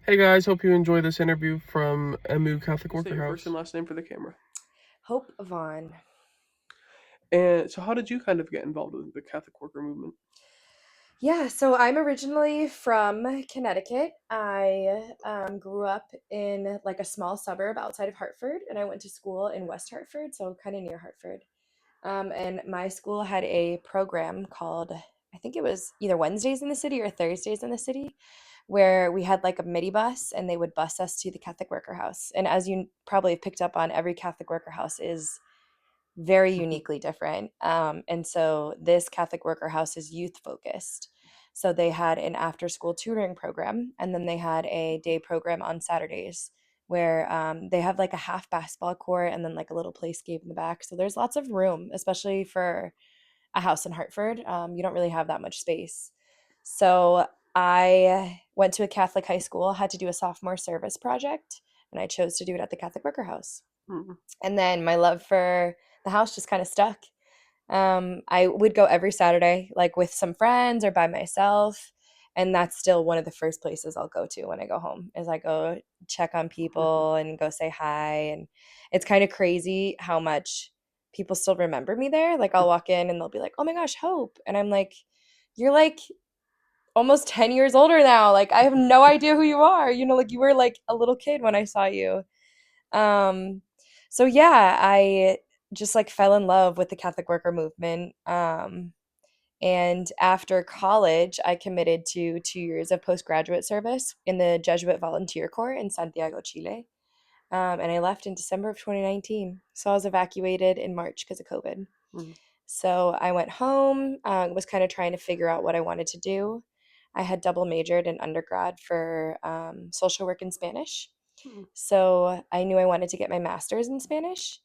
Hey guys, hope you enjoy this interview from Emmaus Catholic State Worker your first and House. last name for the camera. Hope Vaughn. And so, how did you kind of get involved with the Catholic worker movement? Yeah, so I'm originally from Connecticut. I grew up in like a small suburb outside of Hartford, and I went to school in West Hartford, so kind of near Hartford. And my school had a program called, I think it was either Wednesdays in the City or Thursdays in the City, where we had like a mini bus and they would bus us to the Catholic Worker House. And as you probably have picked up on, every Catholic Worker House is very uniquely different. And so this Catholic Worker House is youth focused. So they had an after school tutoring program, and then they had a day program on Saturdays where they have like a half basketball court and then like a little playscape in the back. So there's lots of room, especially for a house in Hartford. You don't really have that much space. So I went to a Catholic high school, had to do a sophomore service project, and I chose to do it at the Catholic Worker House. Hmm. And then my love for the house just kind of stuck. I would go every Saturday, like with some friends or by myself. And that's still one of the first places I'll go to when I go home is I go check on people and go say hi. And it's kind of crazy how much people still remember me there. Like I'll walk in and they'll be like, "Oh my gosh, Hope." And I'm like, "You're like almost 10 years older now. Like I have no idea who you are. Like you were like a little kid when I saw you." Um, so yeah, I just like fell in love with the Catholic worker movement. And after college, I committed to 2 years of postgraduate service in the Jesuit Volunteer Corps in Santiago, Chile. And I left in December of 2019. So I was evacuated in March because of COVID. Hmm. So I went home, was kind of trying to figure out what I wanted to do. I had double majored in undergrad for social work and Spanish. Hmm. So I knew I wanted to get my master's in Spanish.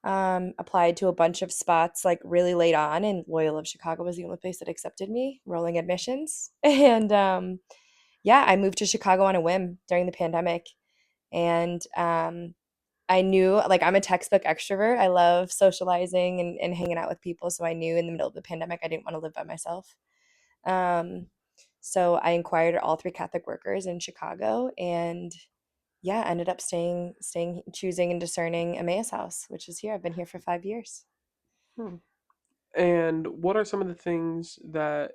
Applied to a bunch of spots like really late on, and Loyola of Chicago was the only place that accepted me, rolling admissions. And yeah, I moved to Chicago on a whim during the pandemic. And I knew like I'm a textbook extrovert. I love socializing and hanging out with people. So I knew in the middle of the pandemic I didn't want to live by myself. Um, so I inquired at all three Catholic workers in Chicago, and yeah, ended up staying, choosing and discerning Emmaus House, which is here. I've been here for 5 years. Hmm. And what are some of the things that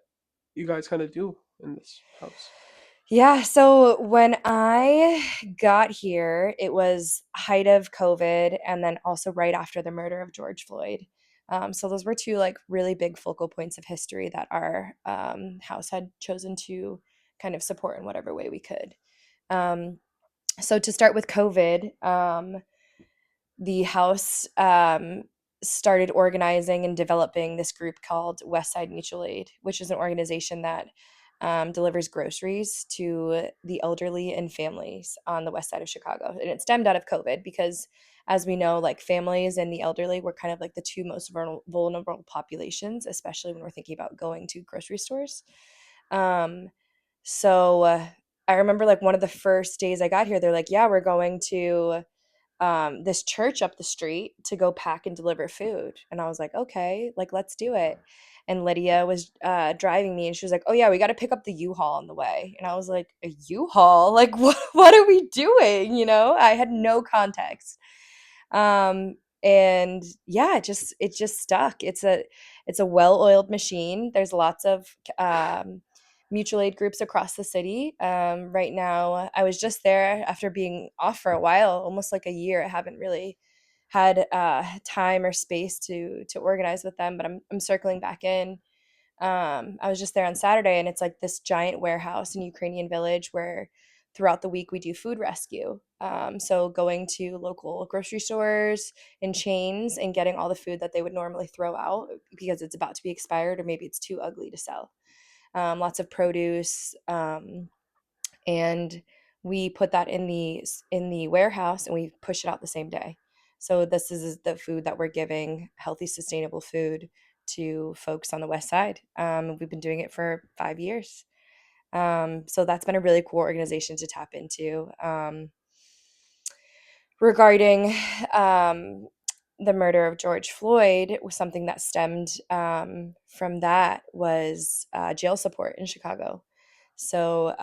you guys kind of do in this house? Yeah, so when I got here, it was height of COVID and then also right after the murder of George Floyd. So those were two like really big focal points of history that our house had chosen to kind of support in whatever way we could. Um, so to start with COVID, the house started organizing and developing this group called West Side Mutual Aid, which is an organization that delivers groceries to the elderly and families on the west side of Chicago. And it stemmed out of COVID because, as we know, like families and the elderly were kind of like the two most vulnerable populations, especially when we're thinking about going to grocery stores. Um, so I remember like one of the first days I got here, they're like, "Yeah, we're going to this church up the street to go pack and deliver food." And I was like, "Okay, like let's do it." And Lydia was driving me, and she was like, "Oh yeah, we got to pick up the U-Haul on the way." And I was like, "A U-Haul? Like what are we doing?" I had no context. And yeah, it just stuck. It's a well-oiled machine. There's lots of mutual aid groups across the city. Right now, I was just there after being off for a while, almost like a year. I haven't really had time or space to organize with them, but I'm circling back in. I was just there on Saturday, and it's like this giant warehouse in Ukrainian village where throughout the week we do food rescue. So going to local grocery stores and chains and getting all the food that they would normally throw out because it's about to be expired or maybe it's too ugly to sell. Lots of produce, and we put that in the warehouse and we push it out the same day. So this is the food that we're giving, healthy, sustainable food to folks on the west side. We've been doing it for 5 years. So that's been a really cool organization to tap into. Regarding um, the murder of George Floyd, was something that stemmed from that was jail support in Chicago. So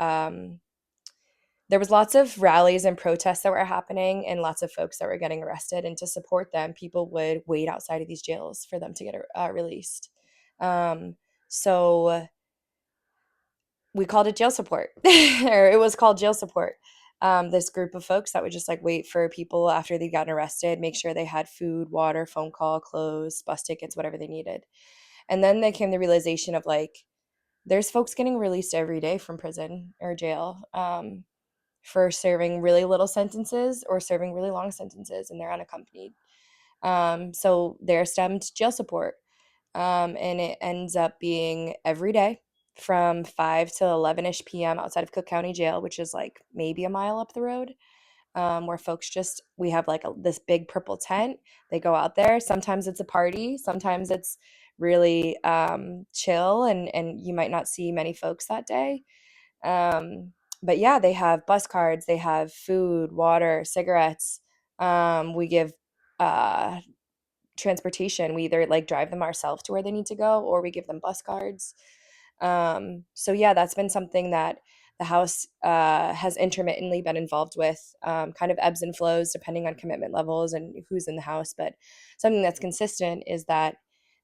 there was lots of rallies and protests that were happening and lots of folks that were getting arrested, and to support them people would wait outside of these jails for them to get released. um, so we called it jail support or it was called jail support. This group of folks that would just like wait for people after they'd gotten arrested, make sure they had food, water, phone call, clothes, bus tickets, whatever they needed. And then there came the realization of like, there's folks getting released every day from prison or jail, for serving really little sentences or serving really long sentences, and they're unaccompanied. So they're stemmed jail support. And it ends up being every day from 5 to 11ish p.m. outside of Cook County Jail, which is like maybe a mile up the road, where folks just, we have like this big purple tent. They go out there. Sometimes it's a party. Sometimes it's really chill, and you might not see many folks that day. But yeah, they have bus cards, they have food, water, cigarettes. We give uh, transportation. We either like drive them ourselves to where they need to go, or we give them bus cards. So yeah, that's been something that the house has intermittently been involved with, kind of ebbs and flows depending on commitment levels and who's in the house. But something that's consistent is that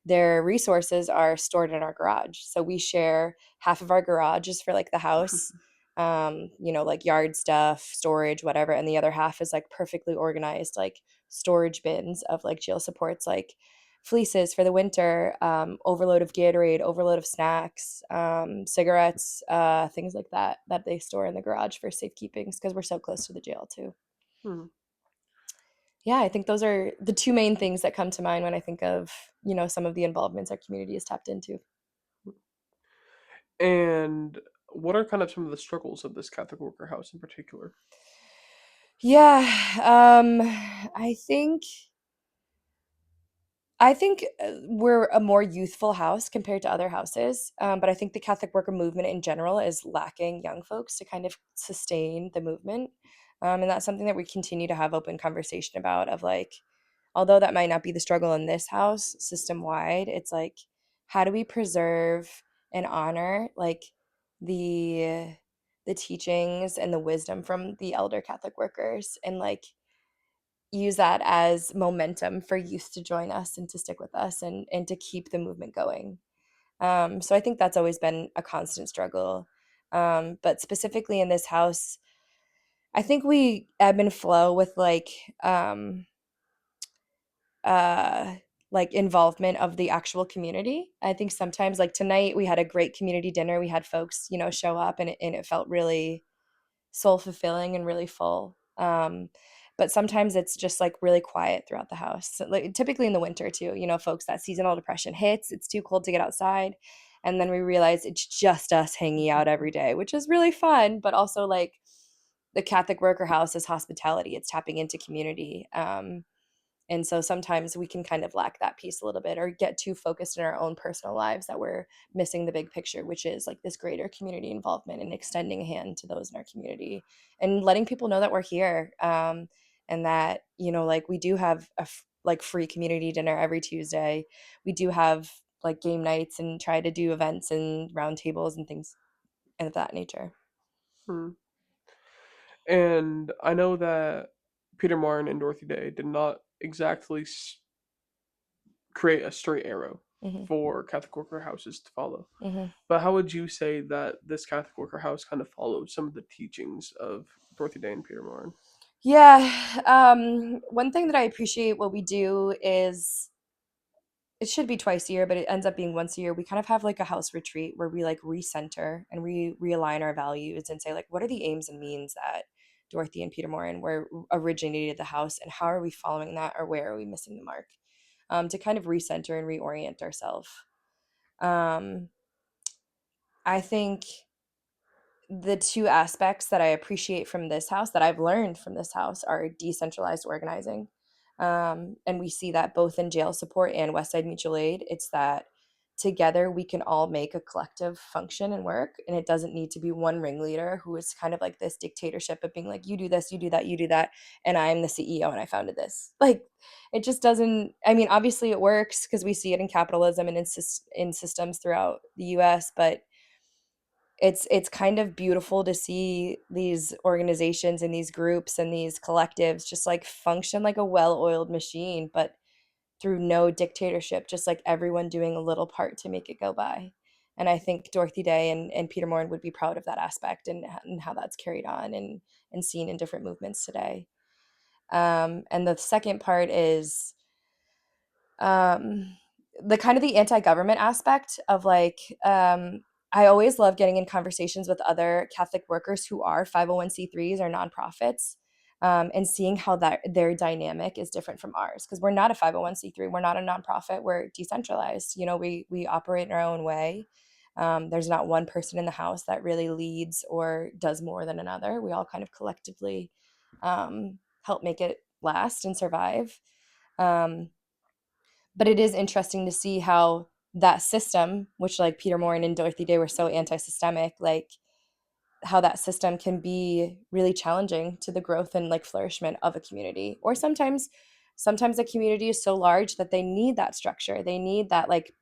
their resources are stored in our garage. So we share half of our garage is for like the house, like yard stuff, storage, whatever. And the other half is like perfectly organized, like storage bins of like jail supports, like fleeces for the winter, overload of Gatorade, overload of snacks, cigarettes, things like that that they store in the garage for safekeeping because we're so close to the jail too. Hmm. Yeah, I think those are the two main things that come to mind when I think of, some of the involvements our community has tapped into. And what are kind of some of the struggles of this Catholic worker house in particular? Yeah, I think we're a more youthful house compared to other houses, but I think the Catholic worker movement in general is lacking young folks to kind of sustain the movement. And that's something that we continue to have open conversation about of like, although that might not be the struggle in this house system wide, it's like, how do we preserve and honor like the the teachings and the wisdom from the elder Catholic workers, and like use that as momentum for youth to join us and to stick with us, and to keep the movement going. So I think that's always been a constant struggle. But specifically in this house, I think we ebb and flow with um, uh, like involvement of the actual community. I think sometimes, like tonight, we had a great community dinner. We had folks, show up, and it felt really soul fulfilling and really full. But sometimes it's just like really quiet throughout the house. So, like typically in the winter too, folks, that seasonal depression hits. It's too cold to get outside, and then we realize it's just us hanging out every day, which is really fun. But also like the Catholic worker house is hospitality. It's tapping into community. And so sometimes we can kind of lack that piece a little bit, or get too focused in our own personal lives that we're missing the big picture, which is like this greater community involvement and extending a hand to those in our community and letting people know that we're here. And that, like we do have like free community dinner every Tuesday. We do have like game nights and try to do events and roundtables and things of that nature. Hmm. And I know that Peter Martin and Dorothy Day did not exactly create a straight arrow Hmm. for Catholic worker houses to follow. Hmm. But how would you say that this Catholic worker house kind of follows some of the teachings of Dorothy Day and Peter Martin? Yeah. One thing that I appreciate what we do is, it should be twice a year, but it ends up being once a year. We kind of have like a house retreat where we like recenter and we realign our values and say like, what are the aims and means that Dorothy and Peter Morin were originated the house, and how are we following that, or where are we missing the mark? To kind of recenter and reorient ourselves. Um, I think the two aspects that I appreciate from this house, that I've learned from this house, are decentralized organizing. And we see that both in jail support and Westside Mutual Aid. It's that together we can all make a collective function and work. And it doesn't need to be one ringleader who is kind of like this dictatorship of being like, you do this, you do that, you do that. And I'm the CEO and I founded this. Like, it just doesn't, I mean, obviously it works because we see it in capitalism and in systems throughout the US, but it's kind of beautiful to see these organizations and these groups and these collectives just like function like a well-oiled machine, but through no dictatorship, just like everyone doing a little part to make it go by. And I think Dorothy Day and Peter Morin would be proud of that aspect, and how that's carried on and seen in different movements today. And the second part is um, the kind of the anti-government aspect of like I always love getting in conversations with other Catholic workers who are 501(c)(3)s or nonprofits, and seeing how that their dynamic is different from ours, because we're not a 501(c)(3), we're not a nonprofit, we're decentralized. We operate in our own way. There's not one person in the house that really leads or does more than another. We all kind of collectively help make it last and survive. Um, but it is interesting to see how that system, which like Peter Morin and Dorothy Day were so anti-systemic, like how that system can be really challenging to the growth and like flourishment of a community. Or sometimes a community is so large that they need that structure. They need that, like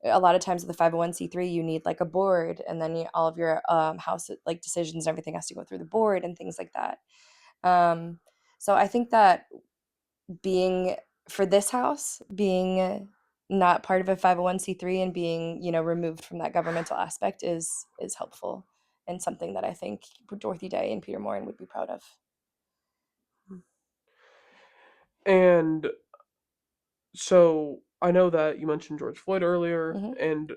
a lot of times with the 501(c)(3), you need like a board, and then all of your house like decisions and everything has to go through the board and things like that. Um, so I think that being for this house, being not part of a 501(c)(3) and being, removed from that governmental aspect is helpful, and something that I think Dorothy Day and Peter Morin would be proud of. And so I know that you mentioned George Floyd earlier, Hmm. and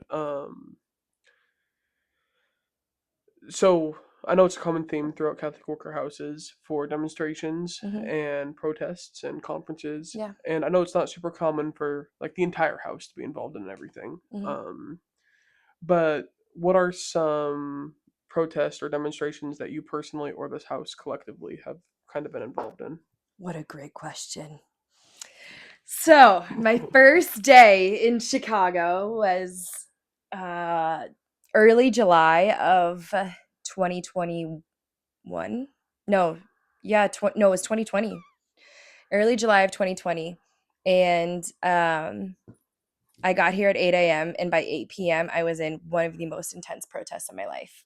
so I know it's a common theme throughout Catholic worker houses for demonstrations Hmm. and protests and conferences. Yeah. And I know it's not super common for like the entire house to be involved in everything. Hmm. But what are some protests or demonstrations that you personally or this house collectively have kind of been involved in? What a great question. So, my first day in Chicago was uh, early July of 2021. No, yeah, no, it was 2020. Early July of 2020. And I got here at 8 a.m. and by 8 p.m. I was in one of the most intense protests of my life.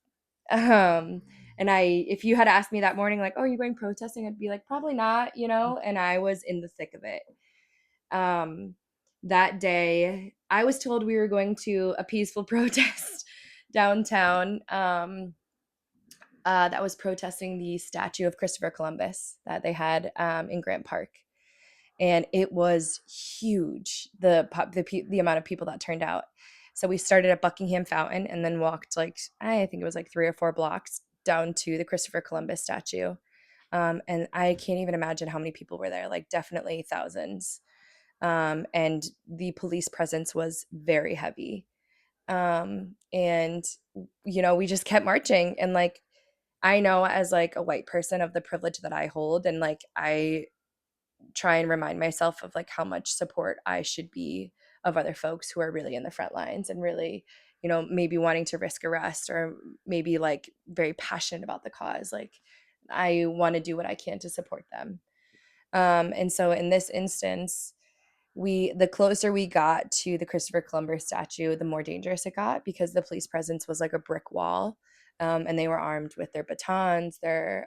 And if you had asked me that morning, like, oh, are you going protesting? I'd be like, probably not, and I was in the thick of it. Um, that day, I was told we were going to a peaceful protest downtown, that was protesting the statue of Christopher Columbus that they had in Grant Park, and it was huge, the amount of people that turned out. So we started at Buckingham Fountain and then walked, like, I think it was like 3 or 4 blocks down to the Christopher Columbus statue. And I can't even imagine how many people were there, like definitely thousands. And the police presence was very heavy. And we just kept marching, and like I know as like a white person of the privilege that I hold, and like I try and remind myself of like how much support I should be of other folks who are really in the front lines and really, maybe wanting to risk arrest, or maybe like very passionate about the cause. Like I want to do what I can to support them. And so in this instance, the closer we got to the Christopher Columbus statue, the more dangerous it got, because the police presence was like a brick wall. And they were armed with their batons, their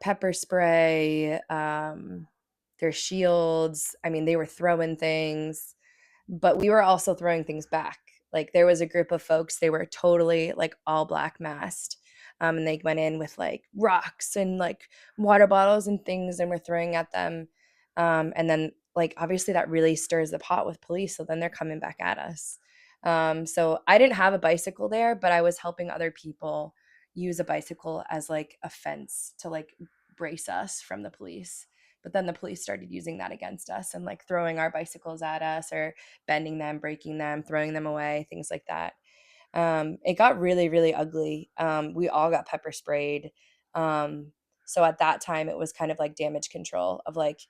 pepper spray, their shields. I mean, they were throwing things, but we were also throwing things back. Like there was a group of folks, they were totally like all black masked. And they went in with like rocks and like water bottles and things and were throwing at them. And then like obviously that really stirs the pot with police. So then they're coming back at us. So I didn't have a bicycle there, but I was helping other people use a bicycle as like a fence to like brace us from the police. But then the police started using that against us and like throwing our bicycles at us, or bending them, breaking them, throwing them away, things like that. It got really, really ugly. We all got pepper sprayed. So at that time, it was kind of like damage control of like,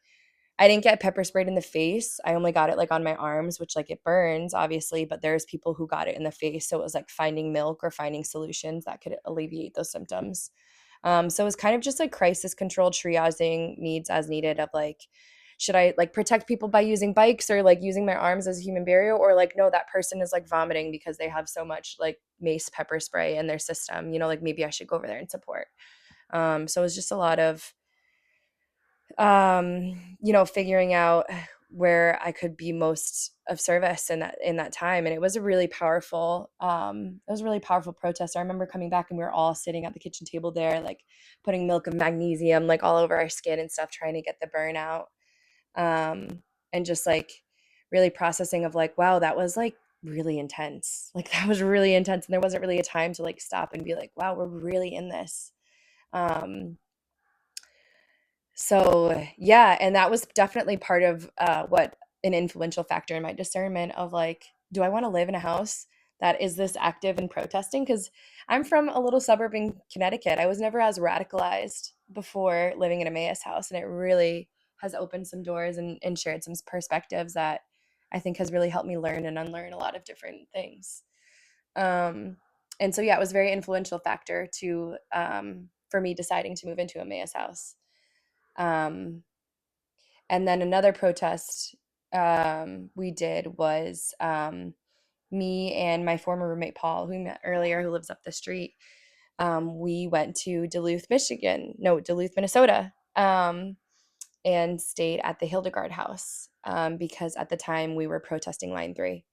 I didn't get pepper sprayed in the face. I only got it like on my arms, which like it burns obviously, but there's people who got it in the face. So it was like finding milk or finding solutions that could alleviate those symptoms. So it was kind of just like crisis control, triaging needs as needed of like should I like protect people by using bikes or like using my arms as a human barrier, or like no, that person is like vomiting because they have so much like mace pepper spray in their system, like maybe I should go over there and support. So it was just a lot of figuring out where I could be most of service in that time. And it was a really powerful protest. I remember coming back and we were all sitting at the kitchen table there, like putting milk of magnesium like all over our skin and stuff, trying to get the burn out. And just like really processing of like, wow, that was like really intense. Like that was really intense. And there wasn't really a time to like stop and be like, wow, we're really in this. Um, so yeah, and that was definitely part of what an influential factor in my discernment of like, do I want to live in a house that is this active and protesting? Because I'm from a little suburb in Connecticut. I was never as radicalized before living in a Emmaus house, and it really has opened some doors and shared some perspectives that I think has really helped me learn and unlearn a lot of different things. Um, and so yeah, it was a very influential factor to for me deciding to move into a Emmaus house. Um, and then another protest we did was me and my former roommate Paul, who we met earlier, who lives up the street. We went to Duluth, Minnesota, and stayed at the Hildegard House because at the time we were protesting Line 3.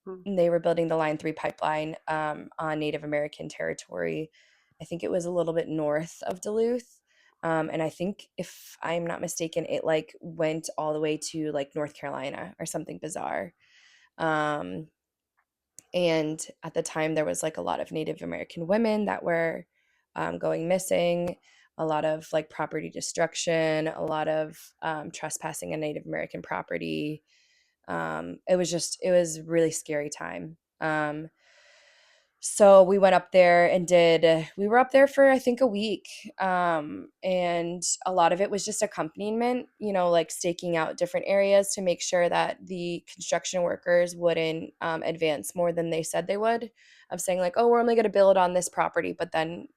Hmm. They were building the Line 3 pipeline on Native American territory. I think it was a little bit north of Duluth. And I think, if I'm not mistaken, it like went all the way to like North Carolina or something bizarre. Um, and at the time, there was like a lot of Native American women that were going missing, a lot of like property destruction, a lot of trespassing on Native American property. It was a really scary time. So we went up there and we were up there for I think a week. And a lot of it was just accompaniment, like staking out different areas to make sure that the construction workers wouldn't advance more than they said they would, of saying like, oh, we're only going to build on this property, but then,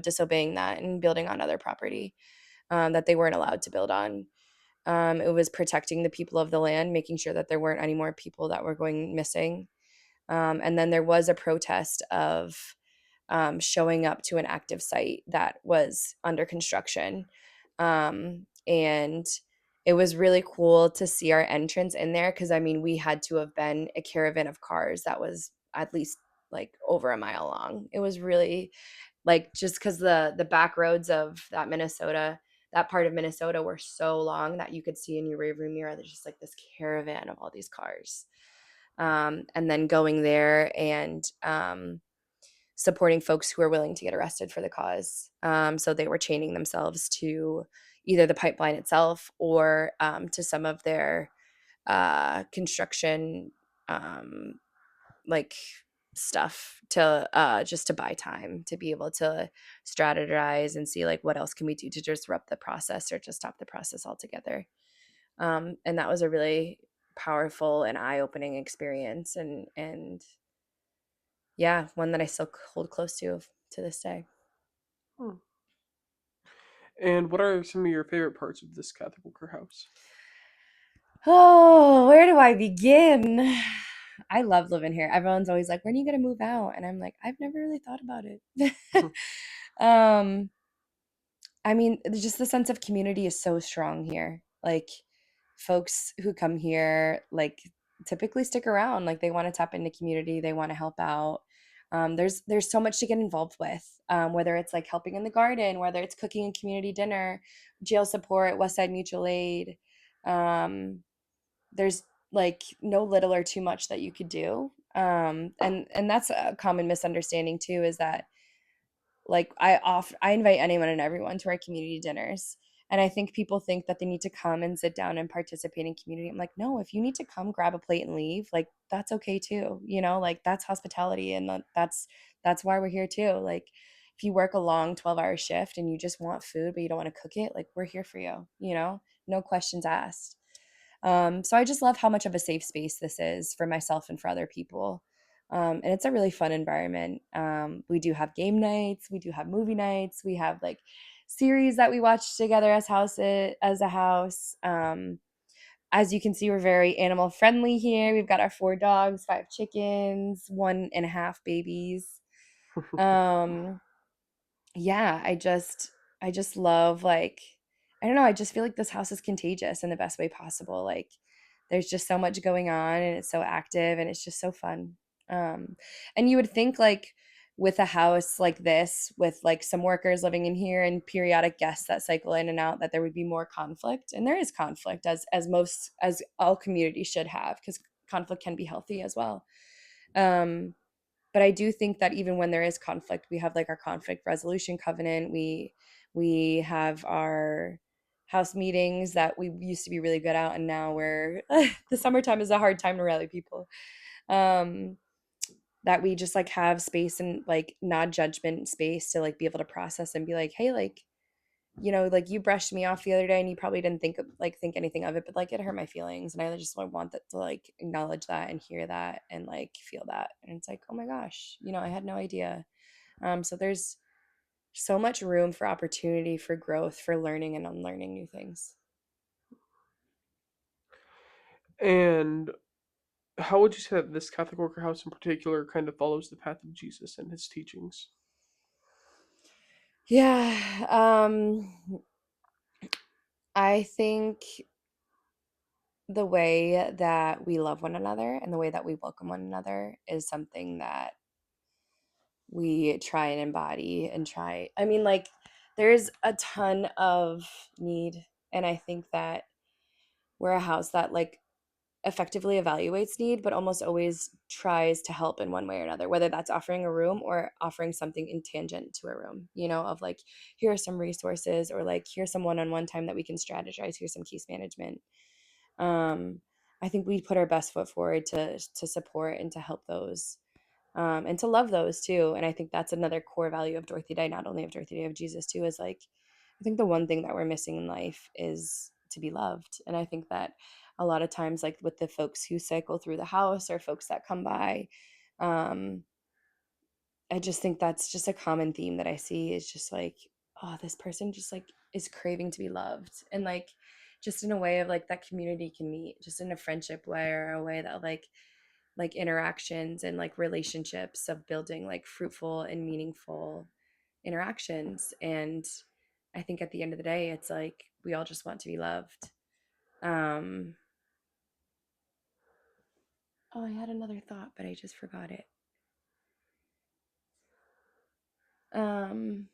disobeying that and building on other property that they weren't allowed to build on. It was protecting the people of the land, making sure that there weren't any more people that were going missing. And then there was a protest of showing up to an active site that was under construction. And it was really cool to see our entrance in there because, I mean, we had to have been a caravan of cars that was at least like over a mile long. It was really like, just because the back roads of that part of Minnesota were so long that you could see in your rearview mirror, there's just like this caravan of all these cars. And then going there and supporting folks who are willing to get arrested for the cause. So they were chaining themselves to either the pipeline itself or to some of their construction um, like stuff to just to buy time to be able to strategize and see like what else can we do to disrupt the process or to stop the process altogether. And that was a really powerful and eye-opening experience, and yeah, one that I still hold close to this day. Hmm. And what are some of your favorite parts of this Catholic house? Oh, where do I begin? I love living here. Everyone's always like, when are you gonna move out? And I'm like, I've never really thought about it. um I mean, just the sense of community is so strong here. Like, folks who come here, like, typically stick around. Like, they want to tap into community, they want to help out. There's so much to get involved with, whether it's like helping in the garden, whether it's cooking a community dinner, jail support, West Side Mutual Aid. There's like no little or too much that you could do. And that's a common misunderstanding too, is that like I invite anyone and everyone to our community dinners. And I think people think that they need to come and sit down and participate in community. I'm like, no, if you need to come grab a plate and leave, like that's okay too. Like that's hospitality, and that's why we're here too. Like, if you work a long 12-hour shift and you just want food but you don't want to cook it, like we're here for you, no questions asked. So I just love how much of a safe space this is for myself and for other people. And it's a really fun environment. We do have game nights, we do have movie nights, we have like series that we watch together as a house. as you can see, we're very animal friendly here. We've got our 4 dogs, 5 chickens, 1.5 babies. Um, yeah, I just love, like, I don't know, I just feel like this house is contagious in the best way possible. Like, there's just so much going on and it's so active and it's just so fun. Um, and you would think, like, with a house like this, with like some workers living in here and periodic guests that cycle in and out, that there would be more conflict. And there is conflict, as all communities should have, because conflict can be healthy as well. Um, but I do think that even when there is conflict, we have like our conflict resolution covenant. We have our house meetings that we used to be really good at, and now we're the summertime is a hard time to rally people. Um, that we just like have space and like not judgment space to like be able to process and be like, hey, like, like you brushed me off the other day and you probably didn't think anything of it, but like it hurt my feelings. And I just want that to like acknowledge that and hear that and like feel that. And it's like, oh my gosh, I had no idea. So there's so much room for opportunity, for growth, for learning and unlearning new things. And how would you say that this Catholic worker house in particular kind of follows the path of Jesus and his teachings? Yeah. I think the way that we love one another and the way that we welcome one another is something that we try and embody and try. I mean, like, there's a ton of need. And I think that we're a house that, like, effectively evaluates need, but almost always tries to help in one way or another, whether that's offering a room or offering something in tangent to a room, of like, here are some resources, or like, here's some one on one time that we can strategize, here's some case management. Um, I think we put our best foot forward to support and to help those, and to love those too. And I think that's another core value of Dorothy Day, not only of Dorothy Day, of Jesus too, is like, I think the one thing that we're missing in life is to be loved. And I think that a lot of times, like with the folks who cycle through the house or folks that come by, um, I just think that's just a common theme that I see, is just like, oh, this person just like is craving to be loved. And like, just in a way of like that community can meet, just in a friendship way, or a way that like interactions and like relationships of building like fruitful and meaningful interactions. And I think at the end of the day, it's like we all just want to be loved. um oh, I had another thought but I just forgot it. um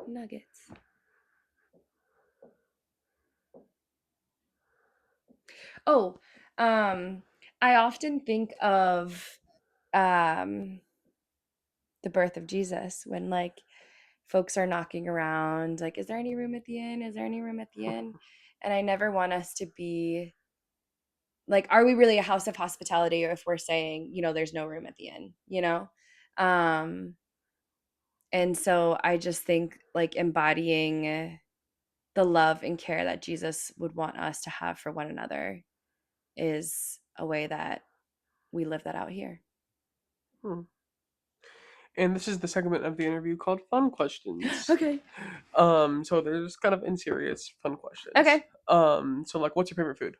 Nuggets. Oh, I often think of um the birth of Jesus, when like folks are knocking around, like, is there any room at the inn, is there any room at the inn? And I never want us to be like, are we really a house of hospitality, or if we're saying, there's no room at the inn? um and so I just think like embodying the love and care that Jesus would want us to have for one another is a way that we live that out here. Hmm. And this is the segment of the interview called Fun Questions. Okay. So there's kind of unserious fun questions. Okay. So like, what's your favorite food?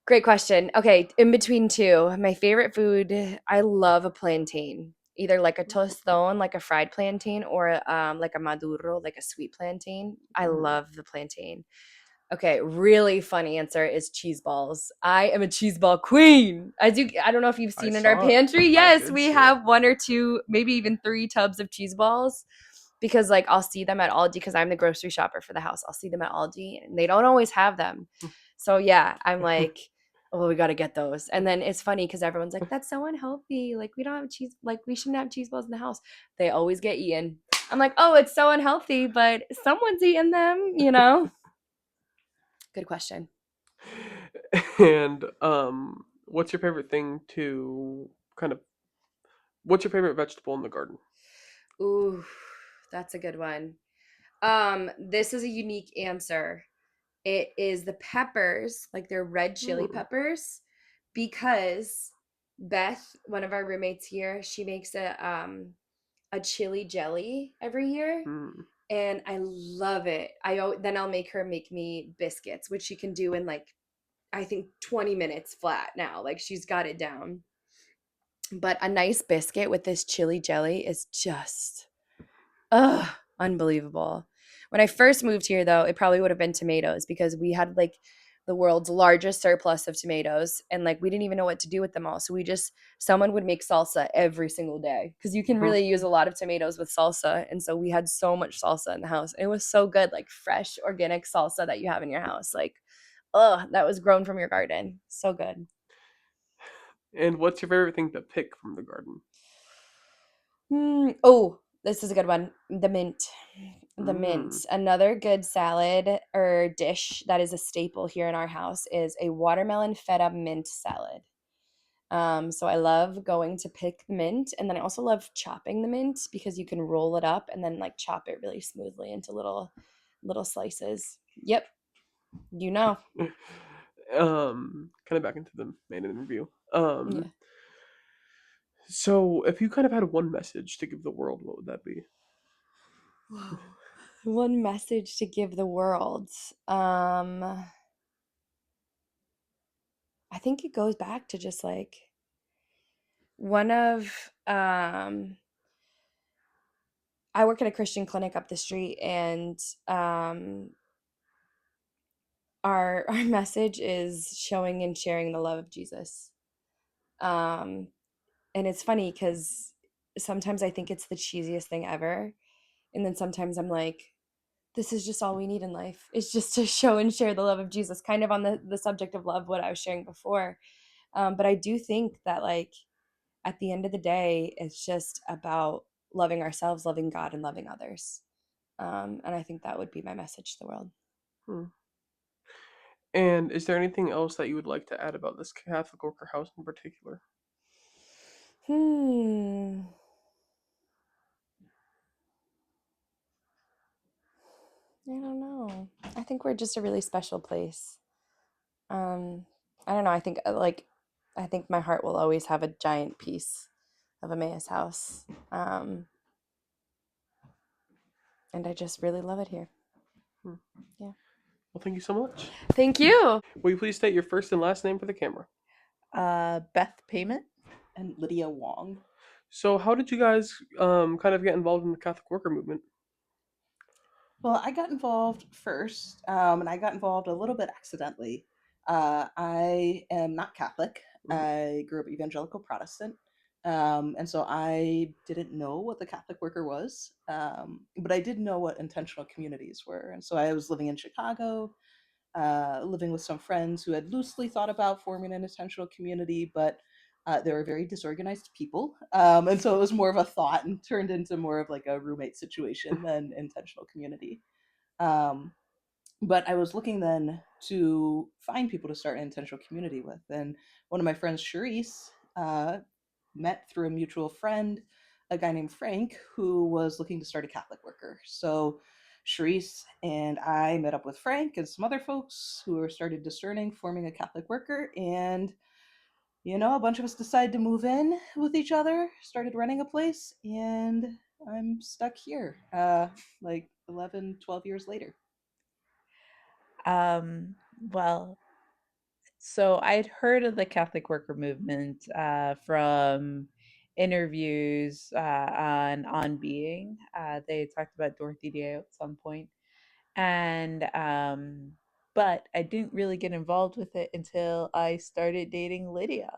Great question. Okay, in between two, my favorite food, I love a plantain. Either like a tostón, like a fried plantain, or like a maduro, like a sweet plantain. I Mm, love the plantain. Okay, really fun answer is cheese balls. I am a cheese ball queen. I don't know if you've I seen in our saw it. pantry. I Yes, did we see it. have 1 or 2, maybe even 3 tubs of cheese balls, because like I'll see them at Aldi, because I'm the grocery shopper for the house. I'll see them at Aldi and they don't always have them. So yeah, I'm like, oh, we got to get those. And then it's funny because everyone's like, that's so unhealthy. Like, we don't have cheese, like we shouldn't have cheese balls in the house. They always get eaten. I'm like, oh, it's so unhealthy, but someone's eating them. Good question. And what's your favorite thing to kind of? What's your favorite vegetable in the garden? Ooh, that's a good one. This is a unique answer. It is the peppers, like they're red chili Hmm. peppers, because Beth, one of our roommates here, she makes a chili jelly every year, Hmm. and I love it. Then I'll make her make me biscuits, which she can do in like I think 20 minutes flat now. Like she's got it down. But a nice biscuit with this chili jelly is just ugh, unbelievable. When I first moved here, though, it probably would have been tomatoes because we had like the world's largest surplus of tomatoes and like we didn't even know what to do with them all. So someone would make salsa every single day because you can Mhm. really use a lot of tomatoes with salsa. And so we had so much salsa in the house. It was so good, like fresh organic salsa that you have in your house. Like, that was grown from your garden. So good. And what's your favorite thing to pick from the garden? Oh, this is a good one. The mint. The mint. Mm. Another good salad or dish that is a staple here in our house is a watermelon feta mint salad. So I love going to pick the mint, and then I also love chopping the mint because you can roll it up and then like chop it really smoothly into little slices. Yep, you know. Kind of back into the main interview. Yeah. So if you kind of had one message to give the world, what would that be? Whoa. One message to give the world. I think it goes back to just like one of I work at a Christian clinic up the street, and our message is showing and sharing the love of Jesus. Um, and it's funny because sometimes I think it's the cheesiest thing ever, and then sometimes I'm like, this is just all we need in life. It's just to show and share the love of Jesus. Kind of on the subject of love, what I was sharing before. But I do think that like at the end of the day, it's just about loving ourselves, loving God, and loving others. And I think that would be my message to the world. Hmm. And is there anything else that you would like to add about this Catholic Worker House in particular? Hmm. I don't know. I think we're just a really special place. Um, I don't know. I think my heart will always have a giant piece of Emmaus House. And I just really love it here. Hmm. Yeah. Well, thank you so much. Thank you. Will you please state your first and last name for the camera? Beth Payment and Lydia Wong. So, how did you guys kind of get involved in the Catholic Worker movement? Well, I got involved first, and I got involved a little bit accidentally. I am not Catholic. Mhm. I grew up evangelical Protestant, and so I didn't know what the Catholic worker was, but I did know what intentional communities were. And so I was living in Chicago, living with some friends who had loosely thought about forming an intentional community, but they were very disorganized people. And so it was more of a thought and turned into more of like a roommate situation than intentional community. Um, but I was looking then to find people to start an intentional community with. And one of my friends, Charisse, met through a mutual friend, a guy named Frank, who was looking to start a Catholic worker. So Charisse and I met up with Frank and some other folks who were started discerning, forming a Catholic worker. And, a bunch of us decided to move in with each other, started running a place, and I'm stuck here, like 11, 12 years later. Well, so I'd heard of the Catholic worker movement from interviews on Being. They talked about Dorothy Day at some point, and but I didn't really get involved with it until I started dating Lydia.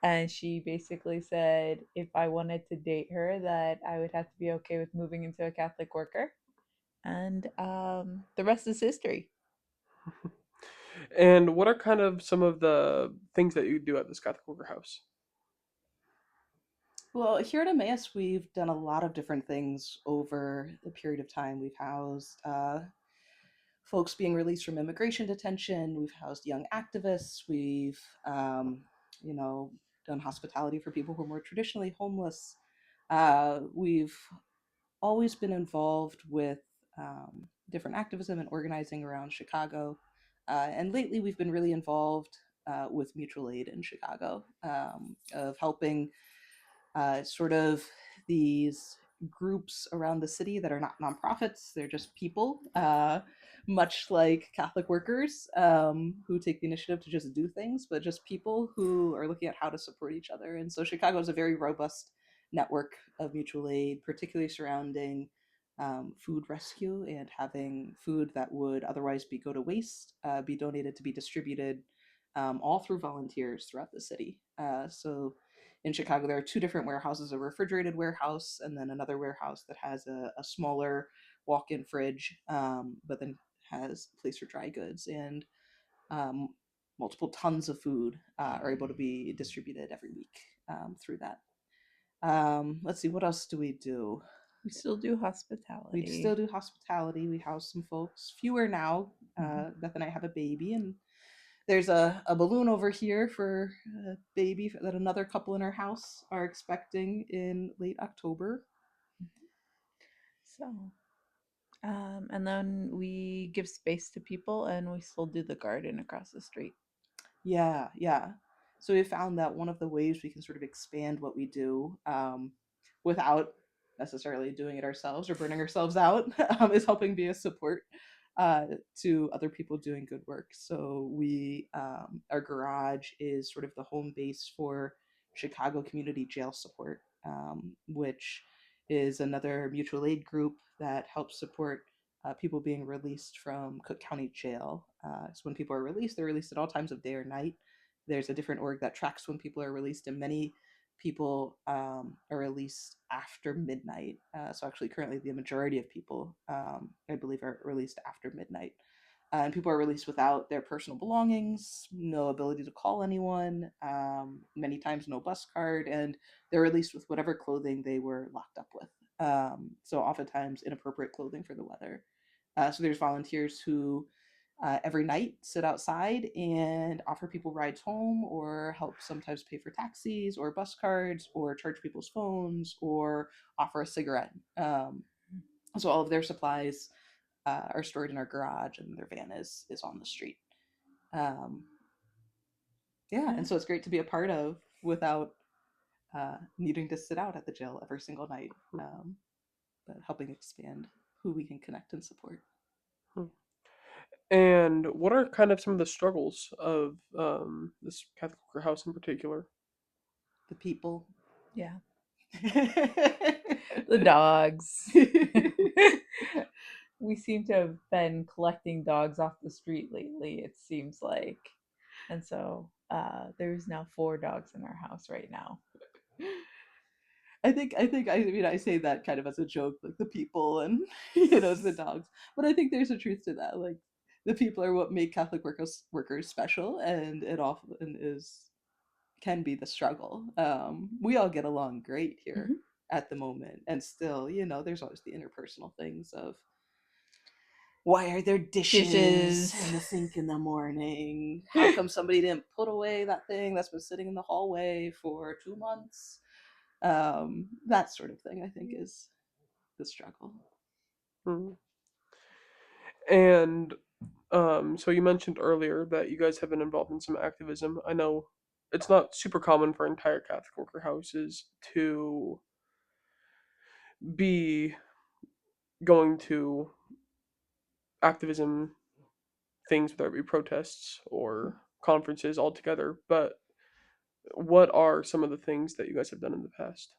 And she basically said if I wanted to date her, that I would have to be okay with moving into a Catholic worker. And the rest is history. And what are kind of some of the things that you do at this Catholic Worker House? Well, here at Emmaus, we've done a lot of different things over the period of time. We've housed folks being released from immigration detention. We've housed young activists. We've, you know, done hospitality for people who are more traditionally homeless. We've always been involved with different activism and organizing around Chicago. And lately, we've been really involved with mutual aid in Chicago, of helping sort of these groups around the city that are not nonprofits. They're just people, much like Catholic workers, who take the initiative to just do things, but just people who are looking at how to support each other. And so Chicago is a very robust network of mutual aid, particularly surrounding food rescue and having food that would otherwise go to waste, be donated to be distributed, all through volunteers throughout the city. So in Chicago, there are two different warehouses: a refrigerated warehouse and then another warehouse that has a smaller walk-in fridge, but then has a place for dry goods. And um, multiple tons of food are able to be distributed every week through that. Let's see, what else do we do? We still do We hospitality. still do hospitality. We house some folks, fewer now. Beth and I have a baby, and there's a balloon over here for a baby that another couple in our house are expecting in late October. So, and then we give space to people, and we still do the garden across the street. Yeah, yeah. So we found that one of the ways we can sort of expand what we do, without necessarily doing it ourselves or burning ourselves out, is helping be a support uh, to other people doing good work. So our garage is sort of the home base for Chicago Community Jail Support, which is another mutual aid group that helps support people being released from Cook County Jail. So when people are released, they're released at all times of day or night. There's a different org that tracks when people are released, and many people are released after midnight. So actually, currently, the majority of people, I believe, are released after midnight. And people are released without their personal belongings, no ability to call anyone, many times no bus card, and they're released with whatever clothing they were locked up with. So oftentimes inappropriate clothing for the weather. So there's volunteers who every night sit outside and offer people rides home, or help sometimes pay for taxis or bus cards, or charge people's phones, or offer a cigarette. So all of their supplies are stored in our garage, and their van is on the street. Um, yeah, and so it's great to be a part of without needing to sit out at the jail every single night, but helping expand who we can connect and support. And what are kind of some of the struggles of this Catholic Worker House in particular? The people. Yeah. The dogs. We seem to have been collecting dogs off the street lately, it seems like. And so there's now 4 dogs in our house right now. I say that kind of as a joke, like the people and it's the dogs. But I think there's a truth to that. Like the people are what make Catholic workers special, and it often can be the struggle. We all get along great here at the moment, and still, there's always the interpersonal things of why are there dishes in the sink in the morning? How come somebody didn't put away that thing that's been sitting in the hallway for 2 months? That sort of thing, I think, is the struggle. Mhm. And so you mentioned earlier that you guys have been involved in some activism. I know it's not super common for entire Catholic worker houses to be going to activism things, whether it be protests or conferences altogether. But what are some of the things that you guys have done in the past?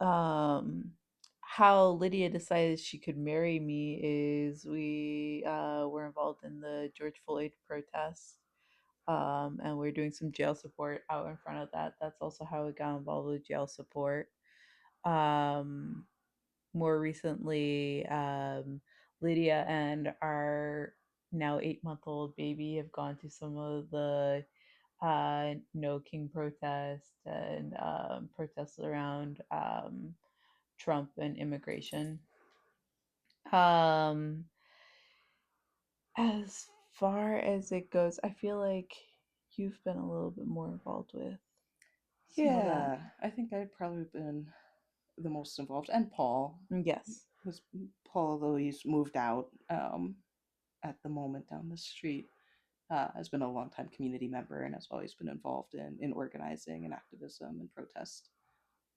How Lydia decided she could marry me is we were involved in the George Floyd protests, and we're doing some jail support out in front of that. That's also how we got involved with jail support. Um, More recently, Lydia and our now 8-month-old baby have gone to some of the No King protests and protests around Trump and immigration. Um, as far as it goes, I feel like you've been a little bit more involved with some of that. Yeah, I think I've probably been the most involved, and Paul. Yes. Because Paul, though he's moved out at the moment down the street, has been a longtime community member and has always been involved in organizing and activism and protest.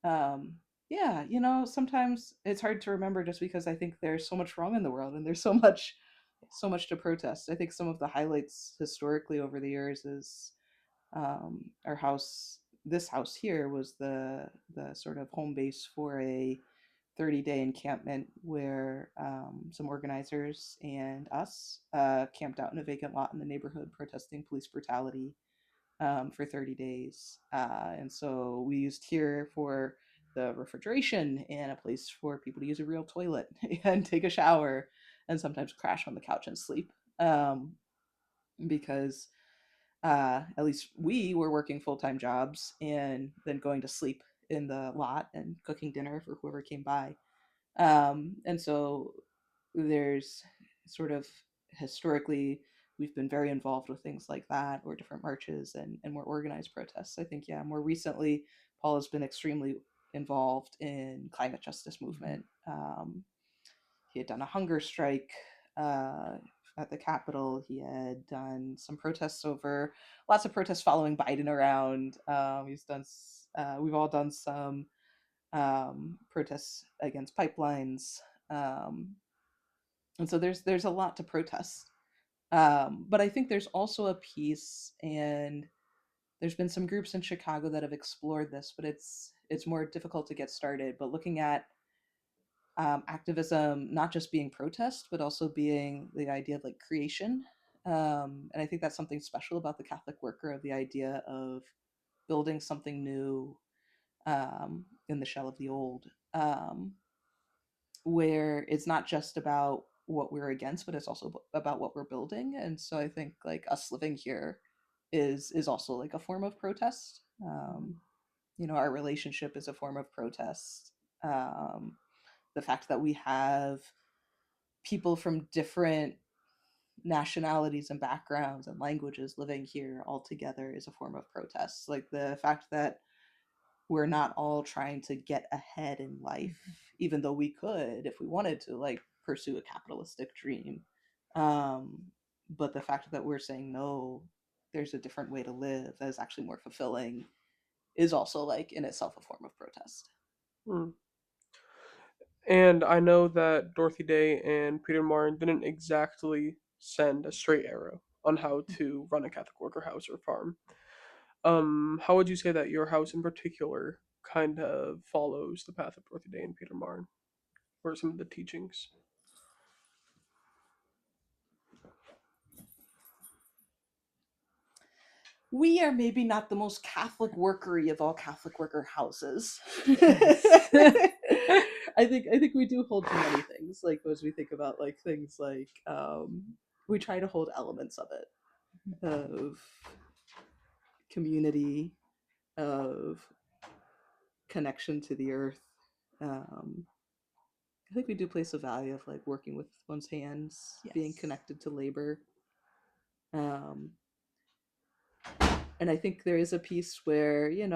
um, yeah, sometimes it's hard to remember just because I think there's so much wrong in the world and there's so much to protest. I think some of the highlights historically over the years is our house. This house here was the sort of home base for a 30-day encampment where some organizers and us camped out in a vacant lot in the neighborhood protesting police brutality for 30 days. And so we used here for the refrigeration and a place for people to use a real toilet and take a shower and sometimes crash on the couch and sleep. Because at least we were working full-time jobs and then going to sleep in the lot and cooking dinner for whoever came by. And so there's sort of historically we've been very involved with things like that or different marches and more organized protests. I think, yeah, more recently, Paul has been extremely involved in climate justice movement. He had done a hunger strike uh, at the Capitol. He had done some protests over lots of protests following Biden around. He's done. We've all done some protests against pipelines, um, and so there's a lot to protest. But I think there's also a piece, and there's been some groups in Chicago that have explored this, but it's more difficult to get started. But looking at activism not just being protest but also being the idea of like creation, and I think that's something special about the Catholic worker, of the idea of building something new in the shell of the old, where it's not just about what we're against but it's also about what we're building. And so I think like us living here is also like a form of protest. Our relationship is a form of protest. The fact that we have people from different nationalities and backgrounds and languages living here all together is a form of protest. Like the fact that we're not all trying to get ahead in life, even though we could, if we wanted to, like pursue a capitalistic dream. Um, but the fact that we're saying no, there's a different way to live that is actually more fulfilling, is also like in itself a form of protest. Mm. And I know that Dorothy Day and Peter Martin didn't exactly send a straight arrow on how to run a Catholic worker house or farm. How would you say that your house in particular kind of follows the path of Dorothy Day and Peter Martin? What are some of the teachings? We are maybe not the most Catholic workery of all Catholic worker houses. Yes. I think we do hold to many things. Like as we think about like things like we try to hold elements of it, of community, of connection to the earth. Um, I think we do place a value of like working with one's hands, being Yes. connected to labor. Um, and I think there is a piece where, in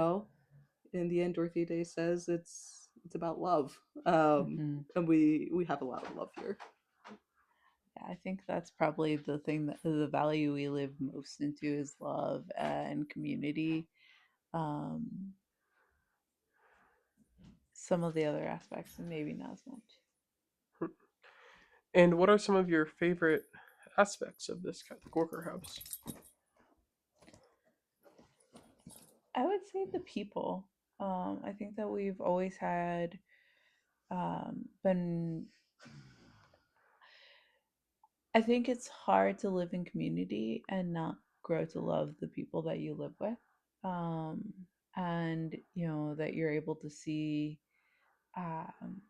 the end, Dorothy Day says it's about love, Hmm. and we have a lot of love here. Yeah, I think that's probably the thing, that the value we live most into is love and community. Um, some of the other aspects, maybe not as much. And what are some of your favorite aspects of this Catholic worker house? I would say the people. I think that we've always had been. I think it's hard to live in community and not grow to love the people that you live with. Um, and, that you're able to see um,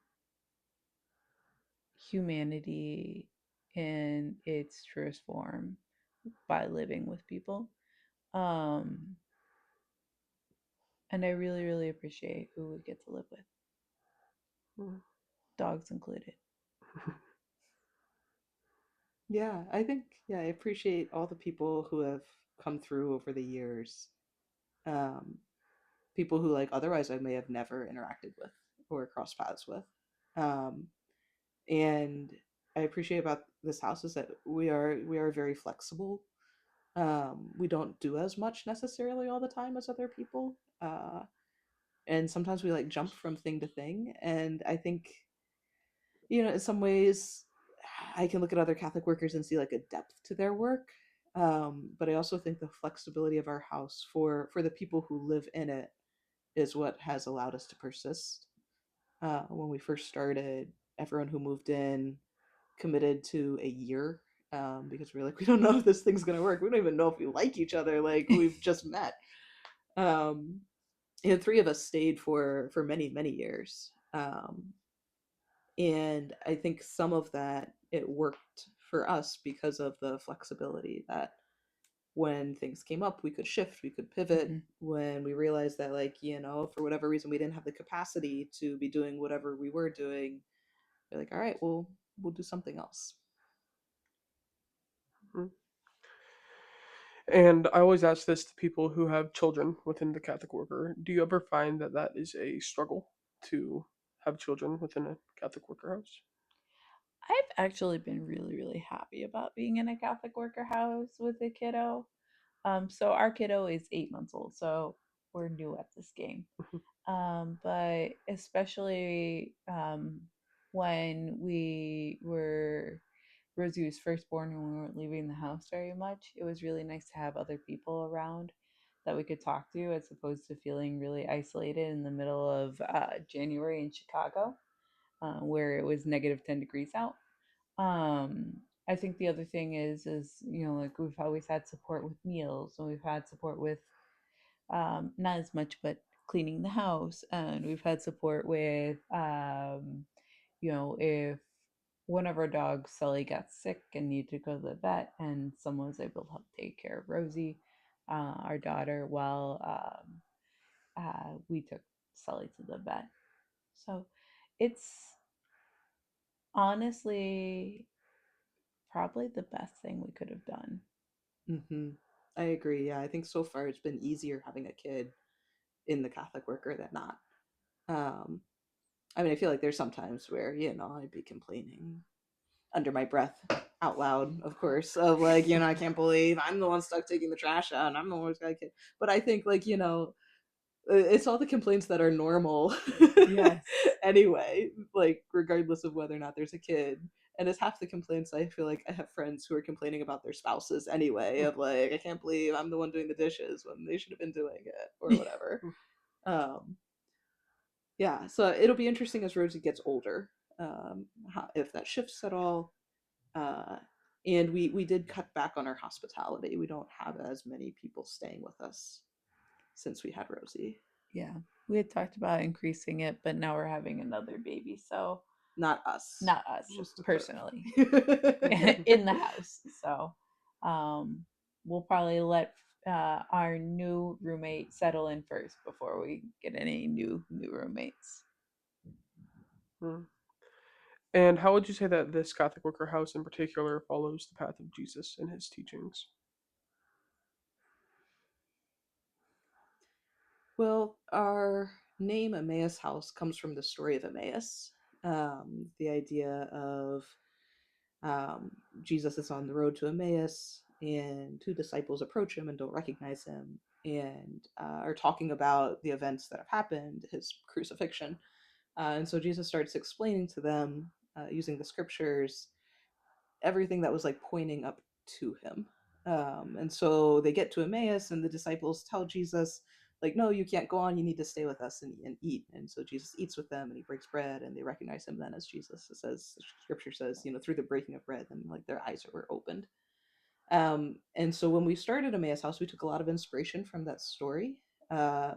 humanity in its truest form by living with people. Um, and I really, really appreciate who we get to live with, Mm. dogs included. Yeah, I think, yeah, I appreciate all the people who have come through over the years. Um, People who like otherwise I may have never interacted with or crossed paths with. Um, and I appreciate about this house is that we are very flexible. We don't do as much necessarily all the time as other people. and sometimes we like jump from thing to thing. And I think, in some ways, I can look at other Catholic workers and see like a depth to their work. But I also think the flexibility of our house for the people who live in it is what has allowed us to persist. When we first started, everyone who moved in committed to a year, because we are like, we don't know if this thing's gonna work. We don't even know if we like each other. Like, we've just met. Um, and three of us stayed for many many years. And I think some of that, it worked for us because of the flexibility that when things came up, we could shift, we could pivot. Mm-hmm. When we realized that, like, for whatever reason, we didn't have the capacity to be doing whatever we were doing, we're like, all right, we'll do something else. Mhm. And I always ask this to people who have children within the Catholic worker. Do you ever find that that is a struggle to have children within a Catholic worker house? I've actually been really, really happy about being in a Catholic worker house with a kiddo. So our kiddo is 8 months old, so we're new at this game. But especially when Rosie was first born and we weren't leaving the house very much, it was really nice to have other people around that we could talk to as opposed to feeling really isolated in the middle of January in Chicago, where it was negative 10 degrees out. I think the other thing is like we've always had support with meals, and we've had support with not as much, but cleaning the house, and we've had support with if one of our dogs, Sully, got sick and needed to go to the vet, and someone was able to help take care of Rosie, our daughter, while we took Sully to the vet. So it's honestly probably the best thing we could have done. Mm-hmm. I agree. Yeah, I think so far it's been easier having a kid in the Catholic worker than not. Um, I mean, I feel like there's sometimes where, I'd be complaining under my breath out loud, of course, of like, I can't believe I'm the one stuck taking the trash out and I'm the one who's got a kid. But I think, like, it's all the complaints that are normal. Yes. Anyway, like, regardless of whether or not there's a kid. And it's half the complaints. I feel like I have friends who are complaining about their spouses anyway, of like, I can't believe I'm the one doing the dishes when they should have been doing it, or whatever. um yeah, so it'll be interesting as Rosie gets older, if that shifts at all. uh and we did cut back on our hospitality. We don't have as many people staying with us since we had Rosie. Yeah. We had talked about increasing it, but now we're having another baby, so Not us. not us Just to personally clarify. in the house. So we'll probably let our new roommate settle in first before we get any new roommates. Mm. And how would you say that this Catholic worker house in particular follows the path of Jesus and his teachings? Well, our name Emmaus House comes from the story of Emmaus. The idea of um, Jesus is on the road to Emmaus, and two disciples approach him and don't recognize him, and are talking about the events that have happened, his crucifixion. And so Jesus starts explaining to them, using the scriptures, everything that was like pointing up to him. And so they get to Emmaus, and the disciples tell Jesus, like, no, you can't go on. You need to stay with us and eat. And so Jesus eats with them, and he breaks bread, and they recognize him then as Jesus. It says, Scripture says, through the breaking of bread, and like their eyes were opened. And so when we started Emmaus House, we took a lot of inspiration from that story,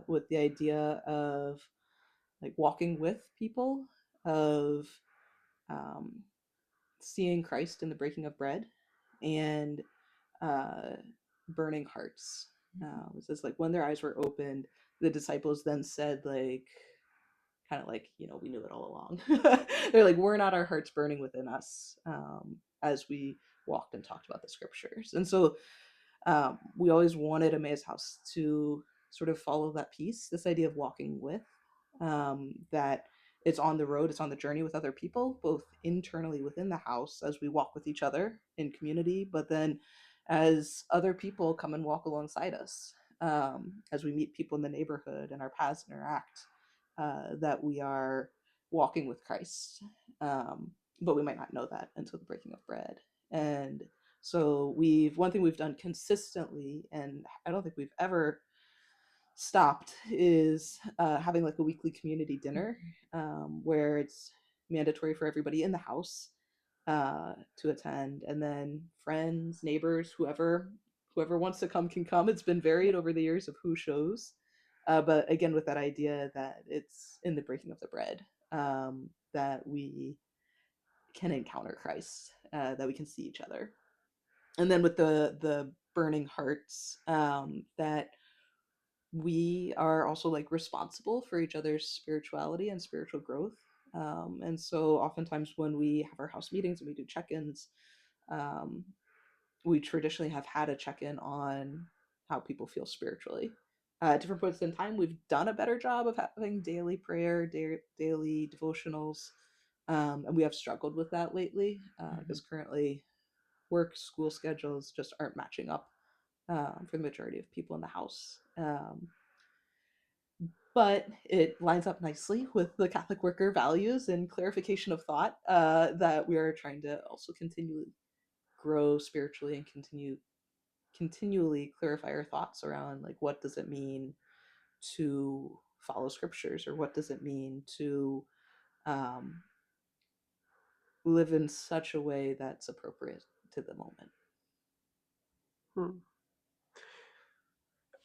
with the idea of like walking with people, of um, seeing Christ in the breaking of bread, and uh, burning hearts. It says like when their eyes were opened, the disciples then said, like, kind of like, we knew it all along. They're like, were not our hearts burning within us, as we walked and talked about the scriptures? And so we always wanted Emmaus House to sort of follow that piece, this idea of walking with, that it's on the road, it's on the journey with other people, both internally within the house as we walk with each other in community, but then as other people come and walk alongside us, as we meet people in the neighborhood and our paths interact. that we are walking with Christ, but we might not know that until the breaking of bread. And so one thing we've done consistently, and I don't think we've ever stopped, is having like a weekly community dinner, where it's mandatory for everybody in the house to attend, and then friends, neighbors, whoever wants to come can come. It's been varied over the years of who shows, but again, with that idea that it's in the breaking of the bread, that we can encounter Christ, that we can see each other, and then with the burning hearts, that we are also like responsible for each other's spirituality and spiritual growth. And so oftentimes when we have our house meetings and we do check-ins, um, we traditionally have had a check-in on how people feel spiritually. At different points in time, we've done a better job of having daily prayer, daily devotionals, and we have struggled with that lately because currently work, school schedules just aren't matching up for the majority of people in the house. But it lines up nicely with the Catholic worker values and clarification of thought, that we are trying to also continually grow spiritually and continually clarify our thoughts around, like, what does it mean to follow scriptures, or what does it mean to um, live in such a way that's appropriate to the moment. Hmm.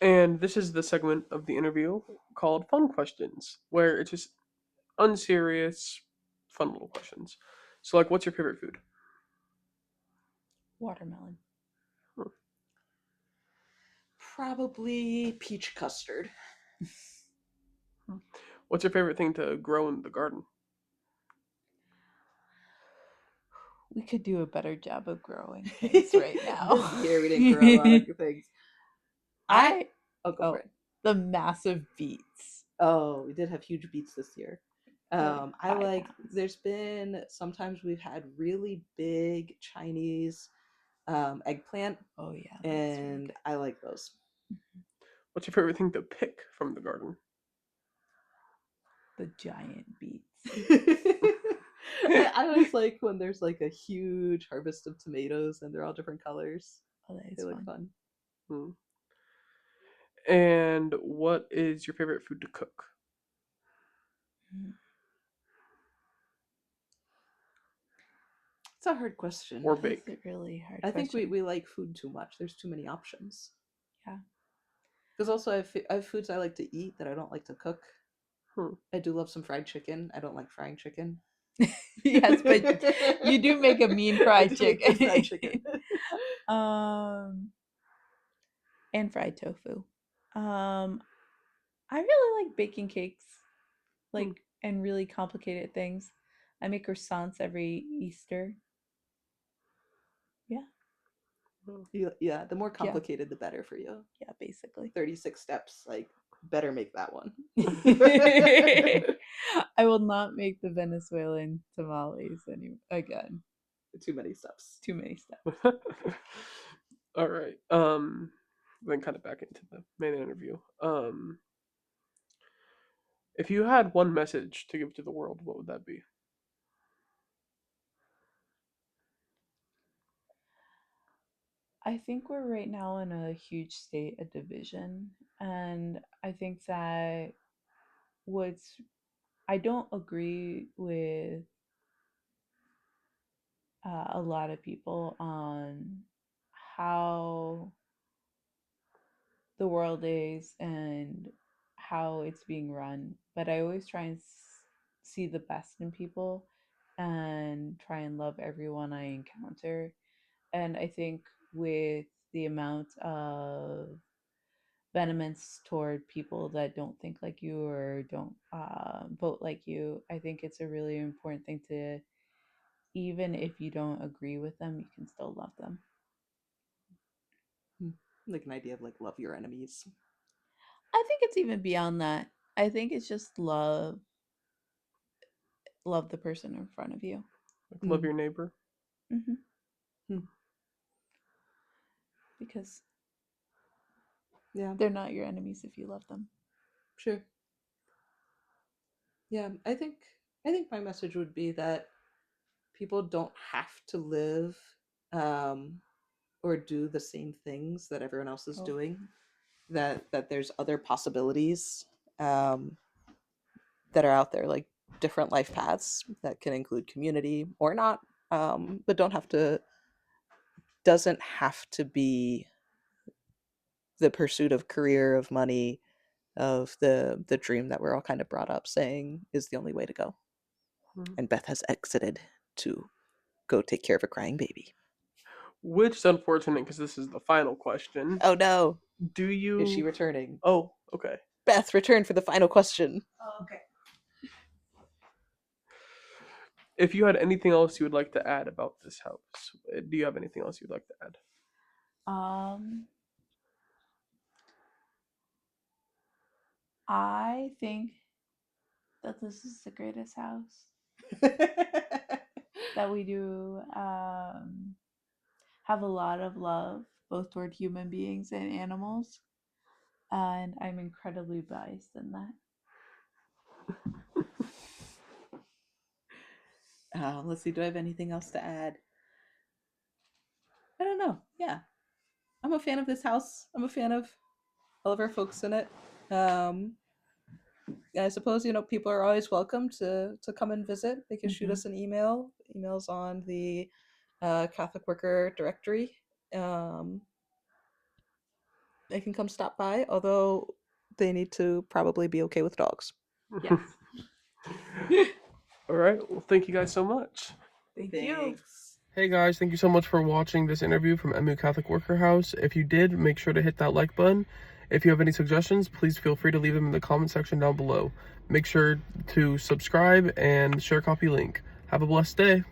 And this is the segment of the interview called Fun Questions, where it's just unserious, fun little questions. So, like, what's your favorite food? Watermelon. Probably peach custard. What's your favorite thing to grow in the garden? We could do a better job of growing things right now. This year we didn't grow a lot of things. Go for it. The massive beets. Oh, we did have huge beets this year. Like I 5 like. pounds. There's been sometimes we've had really big Chinese eggplant, Oh yeah, that's really and good. I like those. What's your favorite thing to pick from the garden? The giant beets. I always like when there's like a huge harvest of tomatoes and they're all different colors. Oh, that is They look fun. fun. And what is your favorite food to cook? Mm. It's a hard question. Or That's bake? a really hard I think question. we like food too much. There's too many options. Yeah. Because also I have foods I like to eat that I don't like to cook. Hmm. I do love some fried chicken. I don't like frying chicken. Yes, but you do make a mean I fried do make good chicken. fried chicken. And fried tofu. I really like baking cakes, like and really complicated things. I make croissants every Easter. Yeah, Yeah, the more complicated, the better for you. yeah, basically. 36 steps, like, better make that one. I will not make the Venezuelan tamales again. Too many steps. Too many steps. All right. Then kind of back into the main interview. If you had one message to give to the world, what would that be? I think we're right now in a huge state of division, and I think that what's I don't agree with a lot of people on how the world is and how it's being run, but I always try and see the best in people and try and love everyone I encounter. And I think with the amount of venomance toward people that don't think like you or don't vote like you, I think it's a really important thing to, even if you don't agree with them, you can still love them. Like an idea of like love your enemies. I think it's even beyond that. I think it's just love the person in front of you. Like, love your neighbor? Mm-hmm. Hmm. Because Yeah, they're not your enemies if you love them. sure. Yeah, I think my message would be that people don't have to live um, or do the same things that everyone else is Oh. doing. That there's other possibilities um, that are out there, like different life paths that can include community or not, but doesn't have to be the pursuit of career, of money, of the dream that we're all kind of brought up saying is the only way to go. Mhm. And Beth has exited to go take care of a crying baby. Which is unfortunate because this is the final question. Oh no, Do you? is she returning? Oh, okay. Beth, return for the final question. Oh, okay. If you had anything else you would like to add about this house, do you have anything else you'd like to add? I think that this is the greatest house that we do have a lot of love both toward human beings and animals, and I'm incredibly biased in that. Let's see, do I have anything else to add? I don't know. Yeah. I'm a fan of this house. I'm a fan of all of our folks in it. I suppose, people are always welcome to come and visit. They can shoot us an email. Email's on the Catholic Worker directory. They can come stop by, although they need to probably be okay with dogs. Yes. All right. Well, thank you guys so much. Thank you. Hey guys, thank you so much for watching this interview from Emmaus Catholic Worker House. If you did, make sure to hit that like button. If you have any suggestions, please feel free to leave them in the comment section down below. Make sure to subscribe and share a copy link. Have a blessed day.